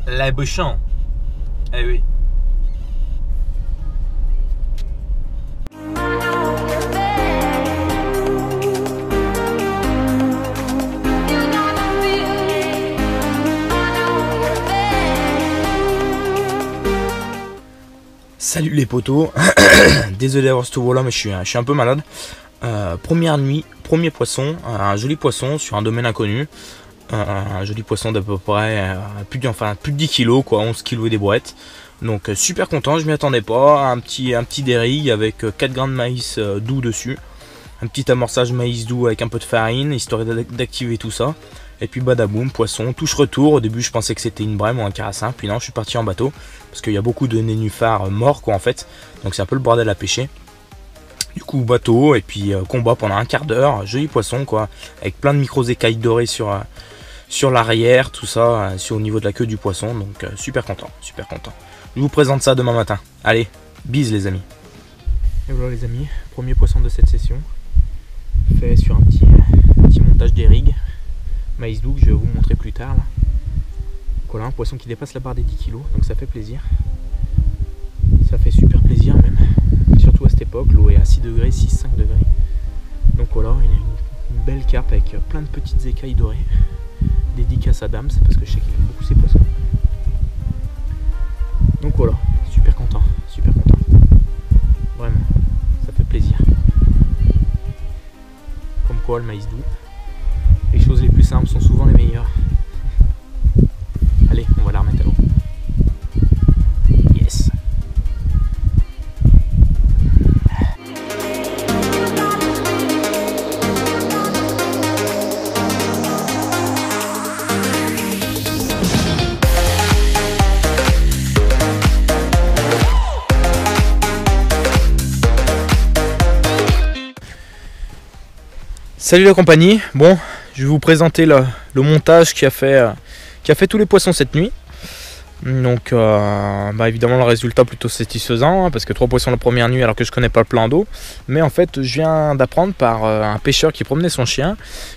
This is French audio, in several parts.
Les bouchons. Eh oui. Salut les potos, désolé d'avoir ce vol là mais je suis un peu malade. Première nuit, premier poisson, un joli poisson sur un domaine inconnu. Un joli poisson d'à peu près plus de 10 kilos quoi, 11 kilos et des brouettes. Donc super content, je m'y attendais pas. Un petit dérigue avec 4 grains de maïs doux dessus. Un petit amorçage maïs doux avec un peu de farine, histoire d'activer tout ça. Et puis badaboum, poisson, touche-retour. Au début je pensais que c'était une brème ou un carassin, puis non, je suis parti en bateau. Parce qu'il y a beaucoup de nénuphars morts quoi en fait. Donc c'est un peu le bordel à pêcher. Du coup bateau et puis combat pendant un quart d'heure, joli poisson quoi. Avec plein de micros écailles dorées sur l'arrière, tout ça, au niveau de la queue du poisson. Donc super content, super content. Je vous présente ça demain matin. Allez, bise les amis. Et voilà les amis, premier poisson de cette session. Fait sur un petit montage des rigs. Maïs doux que je vais vous montrer plus tard là. Donc voilà, un poisson qui dépasse la barre des 10 kg, donc ça fait plaisir. Ça fait super plaisir même. Surtout à cette époque, l'eau est à 6 degrés, 6-5 degrés. Donc voilà, il a une belle carpe avec plein de petites écailles dorées. Dédicace à Dams, parce que je sais qu'il aime beaucoup ces poissons. Donc voilà, super content, super content. Vraiment, ça fait plaisir. Comme quoi le maïs doux. Les choses les plus simples sont souvent les meilleures. Allez, on va la remettre à l'eau. Yes. Salut la compagnie, bon, je vais vous présenter le montage qui a fait tous les poissons cette nuit. Donc évidemment le résultat plutôt satisfaisant, hein, parce que 3 poissons la première nuit alors que je connais pas le plan d'eau. Mais en fait je viens d'apprendre par un pêcheur qui promenait son chien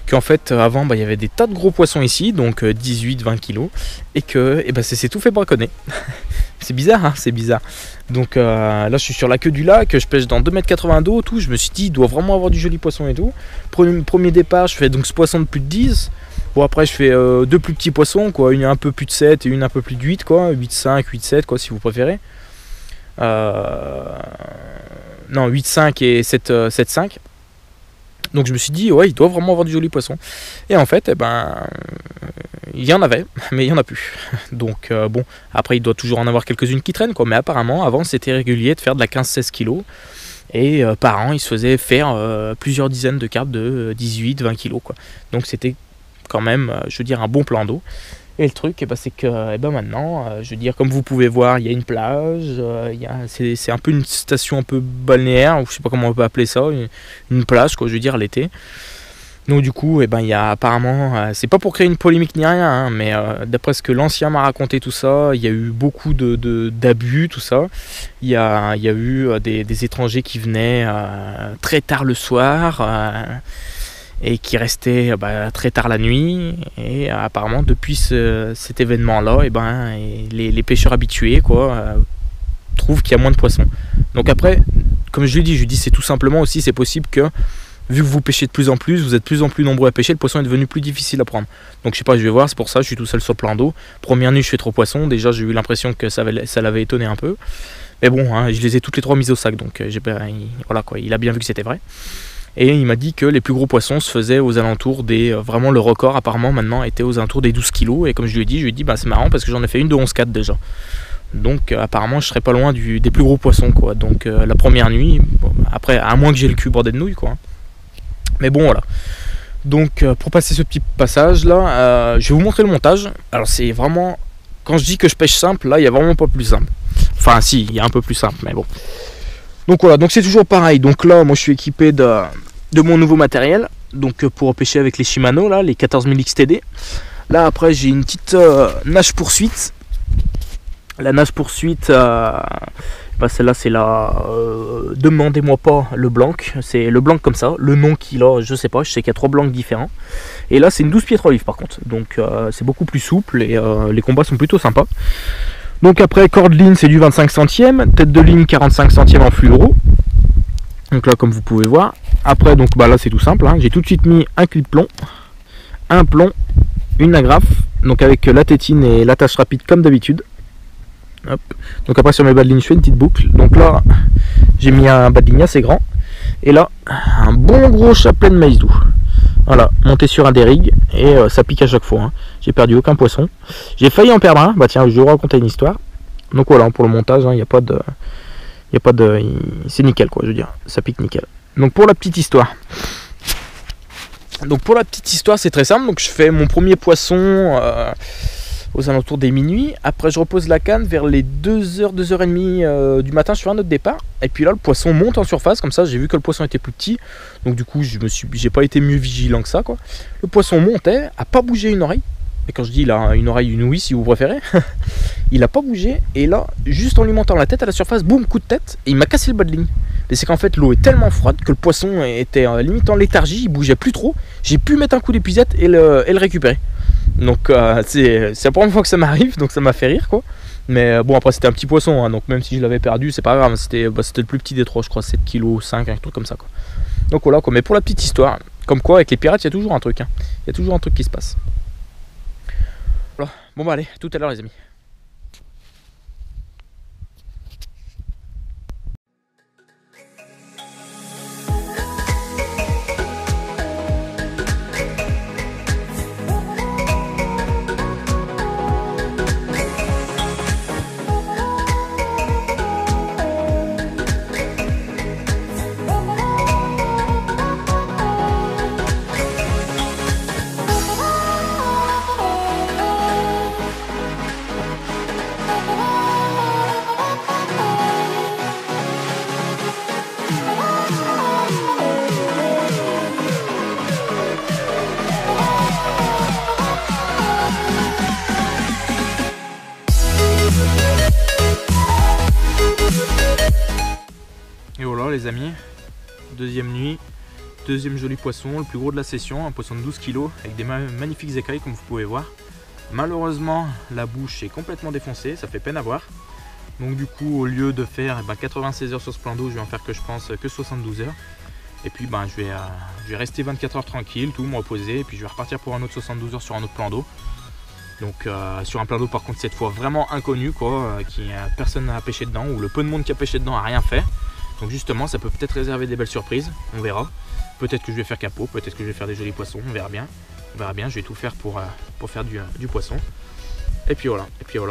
qu'en fait avant il y avait des tas de gros poissons ici, donc 18-20 kilos, et que c'est tout fait braconner. C'est bizarre, hein, c'est bizarre. Donc là je suis sur la queue du lac, je pêche dans 2,80 m d'eau, tout. Je me suis dit il doit vraiment avoir du joli poisson et tout. Premier départ je fais donc ce poisson de plus de 10. Bon après je fais 2 plus petits poissons quoi, une un peu plus de 7 et une un peu plus de 8 quoi, 8,5, 8,7 quoi si vous préférez. Non 8,5 et 7,5. Donc je me suis dit ouais il doit vraiment avoir du joli poisson. Et en fait il y en avait, mais il n'y en a plus. Donc bon, après il doit toujours en avoir quelques-unes qui traînent quoi, mais apparemment avant c'était régulier de faire de la 15-16 kg. Et par an il se faisait faire plusieurs dizaines de carpes de 18-20 kg quoi. Donc c'était quand même, je veux dire, un bon plan d'eau. Et le truc, c'est que maintenant, je veux dire, comme vous pouvez voir, il y a une plage, c'est un peu une station un peu balnéaire, ou je sais pas comment on peut appeler ça, une plage, quoi, je veux dire, l'été. Donc du coup, il y a apparemment, c'est pas pour créer une polémique ni rien, hein, mais d'après ce que l'ancien m'a raconté tout ça, il y a eu beaucoup d'abus, tout ça. Il y a eu des étrangers qui venaient très tard le soir, et qui restait très tard la nuit, et apparemment depuis cet événement là les pêcheurs habitués quoi trouvent qu'il y a moins de poissons. Donc après comme je lui dis c'est tout simplement aussi c'est possible que vu que vous pêchez de plus en plus, vous êtes de plus en plus nombreux à pêcher, le poisson est devenu plus difficile à prendre. Donc je sais pas, je vais voir, c'est pour ça je suis tout seul sur le plan d'eau. Première nuit je fais 3 poissons, déjà j'ai eu l'impression que ça l'avait étonné un peu, mais bon hein, je les ai toutes les 3 mises au sac, donc voilà quoi, il a bien vu que c'était vrai. Et il m'a dit que les plus gros poissons se faisaient aux alentours des... vraiment le record apparemment maintenant était aux alentours des 12 kg. Et comme je lui ai dit c'est marrant parce que j'en ai fait une de 11,4 déjà. Donc apparemment je serais pas loin des plus gros poissons quoi. Donc la première nuit, après à moins que j'ai le cul bordé de nouilles quoi. Mais bon voilà. Donc pour passer ce petit passage là, je vais vous montrer le montage. Alors c'est vraiment... Quand je dis que je pêche simple, là il n'y a vraiment pas plus simple. Enfin si, il y a un peu plus simple mais bon. Donc voilà, donc c'est toujours pareil. Donc là, moi je suis équipé de mon nouveau matériel. Donc pour pêcher avec les Shimano, là, les 14000 XTD. Là après j'ai une petite nage poursuite La nage poursuite, celle-là c'est la demandez-moi pas le blanc, c'est le blanc comme ça, le nom qu'il a, je sais pas, je sais qu'il y a 3 blancs différents. Et là c'est une 12 pieds 3 livres par contre, donc c'est beaucoup plus souple et les combats sont plutôt sympas. Donc après corde ligne c'est du 25 centièmes, tête de ligne 45 centièmes en fluoro. Donc là comme vous pouvez voir, après donc là c'est tout simple, hein. J'ai tout de suite mis un clip plomb, un plomb, une agrafe, donc avec la tétine et l'attache rapide comme d'habitude. Hop. Donc après sur mes bas de ligne je fais une petite boucle. Donc là j'ai mis un bas de ligne assez grand. Et là un bon gros chapelet de maïs doux. Voilà, monté sur un dérigue. Et ça pique à chaque fois, hein. J'ai perdu aucun poisson. J'ai failli en perdre un. Bah tiens, je vais vous raconter une histoire. Donc voilà, pour le montage, il n'y a pas de. C'est nickel quoi, je veux dire. Ça pique nickel. Donc pour la petite histoire. C'est très simple. Donc je fais mon premier poisson aux alentours des minuit. Après je repose la canne vers les 2h, 2h30 du matin sur un autre départ. Et puis là le poisson monte en surface comme ça. J'ai vu que le poisson était plus petit. Donc du coup j'ai pas été mieux vigilant que ça quoi. Le poisson montait, a pas bougé une oreille. Et quand je dis il a une oreille, une ouïe si vous préférez. Il a pas bougé. Et là juste en lui montant la tête à la surface, boum, coup de tête. Et il m'a cassé le bas de ligne. Mais c'est qu'en fait l'eau est tellement froide que le poisson était limite en léthargie. Il bougeait plus trop. J'ai pu mettre un coup d'épuisette et le récupérer. Donc c'est la première fois que ça m'arrive, donc ça m'a fait rire quoi. Mais bon après c'était un petit poisson, hein, donc même si je l'avais perdu c'est pas grave, c'était le plus petit des trois, je crois 7 kg 5, un truc comme ça quoi. Donc voilà quoi, mais pour la petite histoire, comme quoi avec les pirates il y a toujours un truc, hein. Il y a toujours un truc qui se passe. Voilà, bon bah allez, tout à l'heure les amis. Et voilà les amis, deuxième nuit, deuxième joli poisson, le plus gros de la session, un poisson de 12 kg avec des magnifiques écailles comme vous pouvez voir. Malheureusement la bouche est complètement défoncée, ça fait peine à voir. Donc du coup au lieu de faire 96 heures sur ce plan d'eau, je vais en faire que je pense que 72 heures. Et puis je vais rester 24 heures tranquille, tout me reposer, et puis je vais repartir pour un autre 72 heures sur un autre plan d'eau. Donc sur un plan d'eau par contre cette fois vraiment inconnu quoi, personne n'a pêché dedans, ou le peu de monde qui a pêché dedans a rien fait. Donc justement ça peut peut-être réserver des belles surprises, on verra. Peut-être que je vais faire capot, peut-être que je vais faire des jolis poissons, on verra bien. On verra bien, je vais tout faire pour faire du poisson. Et puis voilà,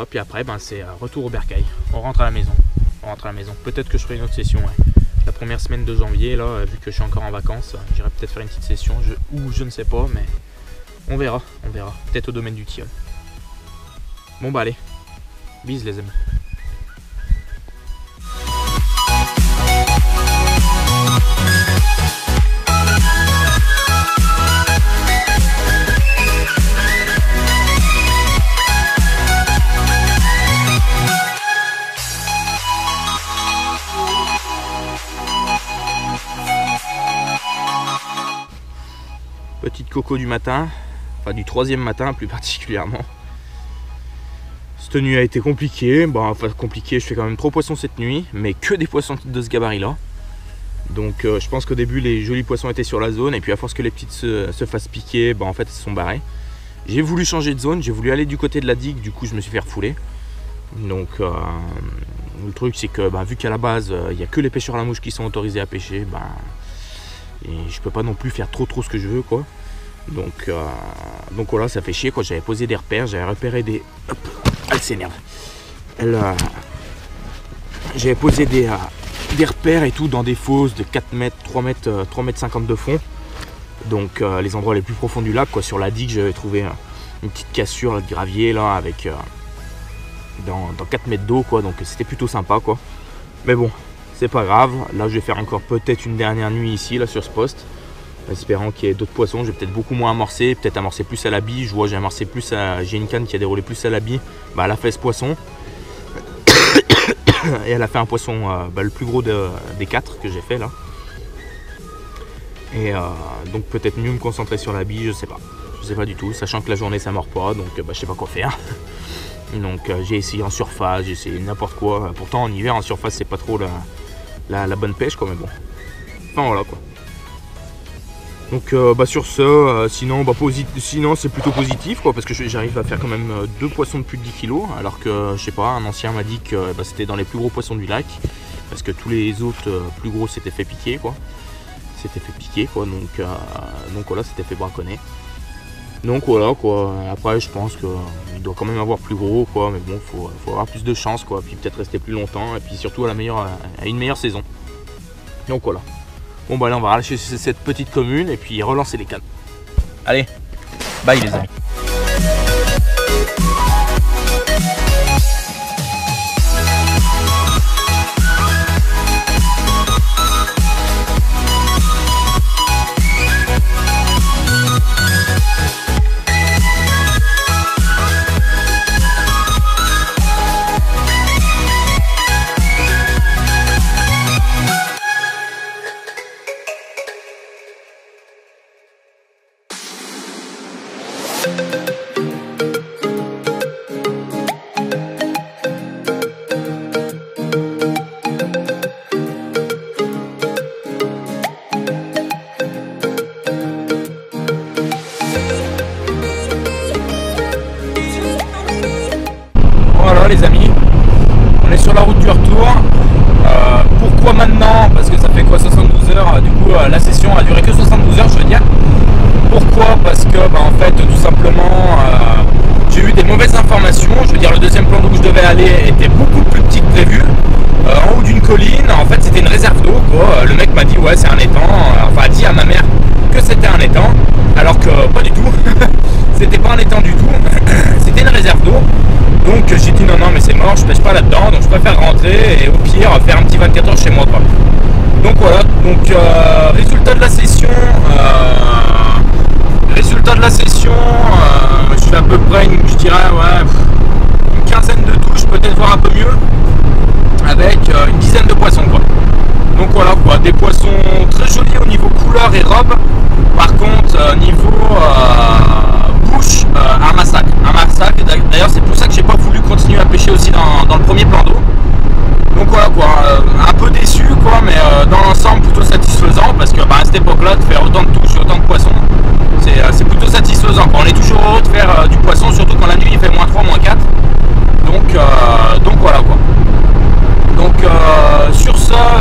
puis après c'est retour au bercail. On rentre à la maison. Peut-être que je ferai une autre session. Ouais. La première semaine de janvier, là, vu que je suis encore en vacances, j'irai peut-être faire une petite session, ou je ne sais pas, mais on verra. Peut-être au domaine du tilleul. Bon bah allez, bis les amis. Petite coco du matin, enfin du troisième matin plus particulièrement. Cette nuit a été compliquée, je fais quand même 3 poissons cette nuit, mais que des poissons de ce gabarit là. Donc je pense qu'au début les jolis poissons étaient sur la zone, et puis à force que les petites se fassent piquer, en fait elles se sont barrées. J'ai voulu changer de zone, j'ai voulu aller du côté de la digue, du coup je me suis fait refouler. Donc le truc c'est que vu qu'à la base il n'y a que les pêcheurs à la mouche qui sont autorisés à pêcher, et je peux pas non plus faire trop ce que je veux quoi. Donc voilà, ça fait chier quoi. J'avais posé des repères, j'avais repéré des... Hop, elle s'énerve. J'avais posé des repères et tout dans des fosses de 4 mètres, 3 mètres 50 de fond. Donc les endroits les plus profonds du lac quoi. Sur la digue j'avais trouvé une petite cassure là, de gravier là avec dans 4 mètres d'eau quoi. Donc c'était plutôt sympa quoi. Mais bon, c'est pas grave. Là je vais faire encore peut-être une dernière nuit ici là sur ce poste. Espérant qu'il y ait d'autres poissons, je vais peut-être beaucoup moins amorcer, peut-être amorcer plus à la bille. Je vois j'ai amorcé plus j'ai une canne qui a déroulé plus à la bille, à la fesse poisson. Et elle a fait un poisson le plus gros des 4 que j'ai fait là. Et donc peut-être mieux me concentrer sur la bille, je sais pas. Je sais pas du tout, sachant que la journée ça mord pas, donc je sais pas quoi faire. Donc j'ai essayé en surface, j'ai essayé n'importe quoi. Pourtant en hiver en surface c'est pas trop la bonne pêche quoi, mais bon. Enfin voilà quoi. Donc sur ce, sinon c'est plutôt positif quoi, parce que j'arrive à faire quand même 2 poissons de plus de 10 kg, alors que je sais pas, un ancien m'a dit que c'était dans les plus gros poissons du lac, parce que tous les autres plus gros s'étaient fait piquer quoi. Donc voilà, c'était fait braconner. Donc voilà quoi, après je pense qu'il doit quand même avoir plus gros quoi, mais bon faut avoir plus de chance quoi, puis peut-être rester plus longtemps, et puis surtout à une meilleure saison. Donc voilà. Bon bah là on va relâcher cette petite commune et puis relancer les cannes. Allez, bye les amis. Voilà les amis, on est sur la route du retour. Pourquoi maintenant? Parce que ça fait quoi, 72 heures, du coup la session a duré que 72 heures je veux dire. Pourquoi? Parce que en fait tout simplement j'ai eu des mauvaises informations. Je veux dire, le deuxième plan d'eau où je devais aller était beaucoup plus petit que prévu, en haut d'une colline. En fait c'était une réserve d'eau quoi. Le mec m'a dit ouais c'est un étang, enfin a dit à ma mère que c'était un étang, alors que pas du tout. C'était pas un étang du tout, c'était une réserve d'eau. Donc j'ai dit non mais c'est mort, je pêche pas là-dedans, donc je préfère rentrer et au pire faire un petit 24 heures chez moi quoi. Donc voilà, donc résultat de la session, je fais à peu près je dirais une quinzaine de touches, peut-être voir un peu mieux, avec une dizaine de poissons quoi. Donc voilà quoi, des poissons très jolis au niveau couleur et robe. Par contre niveau bouche, un massacre. D'ailleurs c'est pour ça que j'ai pas voulu continuer à pêcher aussi dans le premier plan d'eau. Donc voilà quoi, un peu déçu quoi, mais dans l'ensemble plutôt satisfaisant, parce que à cette époque là de faire autant de touches, autant de poissons, c'est plutôt satisfaisant quoi. On est toujours heureux de faire du poisson, surtout quand la nuit il fait -3, -4. Donc voilà quoi. Donc sur ça